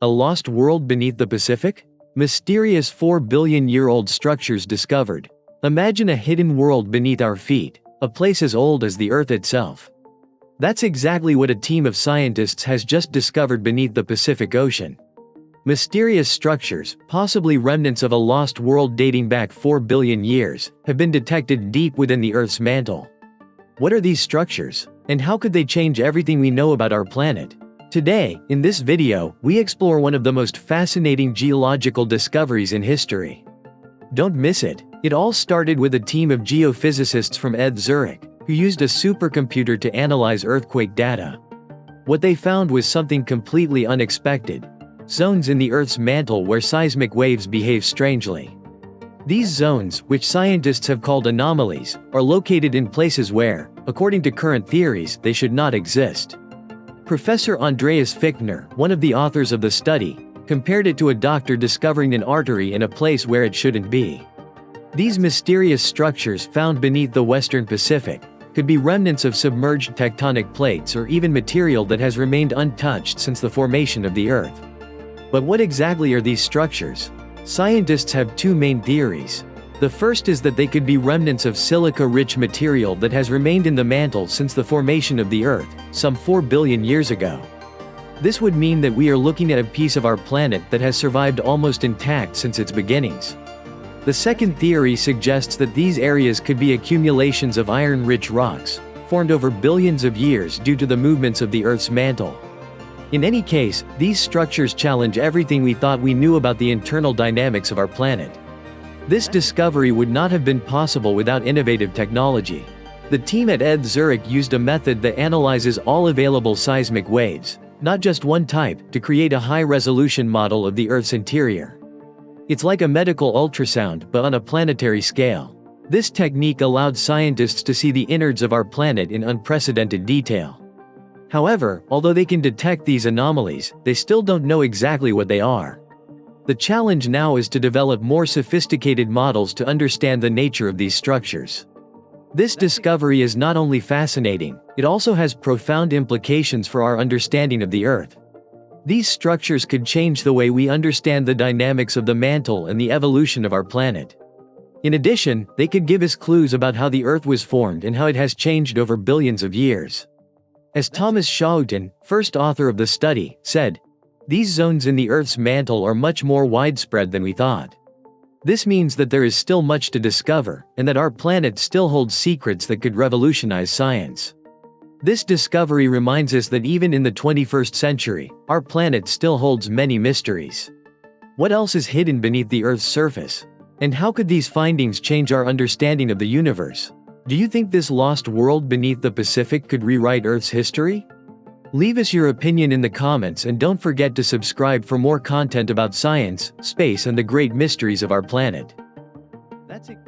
A lost world beneath the Pacific? Mysterious 4-billion-year-old structures discovered. Imagine a hidden world beneath our feet, a place as old as the Earth itself. That's exactly what a team of scientists has just discovered beneath the Pacific Ocean. Mysterious structures, possibly remnants of a lost world dating back 4 billion years, have been detected deep within the Earth's mantle. What are these structures, and how could they change everything we know about our planet? Today, in this video, we explore one of the most fascinating geological discoveries in history. Don't miss it. It all started with a team of geophysicists from ETH Zurich, who used a supercomputer to analyze earthquake data. What they found was something completely unexpected: zones in the Earth's mantle where seismic waves behave strangely. These zones, which scientists have called anomalies, are located in places where, according to current theories, they should not exist. Professor Andreas Fichtner, one of the authors of the study, compared it to a doctor discovering an artery in a place where it shouldn't be. These mysterious structures found beneath the Western Pacific could be remnants of submerged tectonic plates or even material that has remained untouched since the formation of the Earth. But what exactly are these structures? Scientists have two main theories. The first is that they could be remnants of silica-rich material that has remained in the mantle since the formation of the Earth, some 4 billion years ago. This would mean that we are looking at a piece of our planet that has survived almost intact since its beginnings. The second theory suggests that these areas could be accumulations of iron-rich rocks, formed over billions of years due to the movements of the Earth's mantle. In any case, these structures challenge everything we thought we knew about the internal dynamics of our planet. This discovery would not have been possible without innovative technology. The team at ETH Zurich used a method that analyzes all available seismic waves, not just one type, to create a high-resolution model of the Earth's interior. It's like a medical ultrasound, but on a planetary scale. This technique allowed scientists to see the innards of our planet in unprecedented detail. However, although they can detect these anomalies, they still don't know exactly what they are. The challenge now is to develop more sophisticated models to understand the nature of these structures. This discovery is not only fascinating, it also has profound implications for our understanding of the Earth. These structures could change the way we understand the dynamics of the mantle and the evolution of our planet. In addition, they could give us clues about how the Earth was formed and how it has changed over billions of years. As Thomas Schouten, first author of the study, said, "These zones in the Earth's mantle are much more widespread than we thought. This means that there is still much to discover, and that our planet still holds secrets that could revolutionize science." This discovery reminds us that even in the 21st century, our planet still holds many mysteries. What else is hidden beneath the Earth's surface? And how could these findings change our understanding of the universe? Do you think this lost world beneath the Pacific could rewrite Earth's history? Leave us your opinion in the comments and don't forget to subscribe for more content about science, space and the great mysteries of our planet. That's it.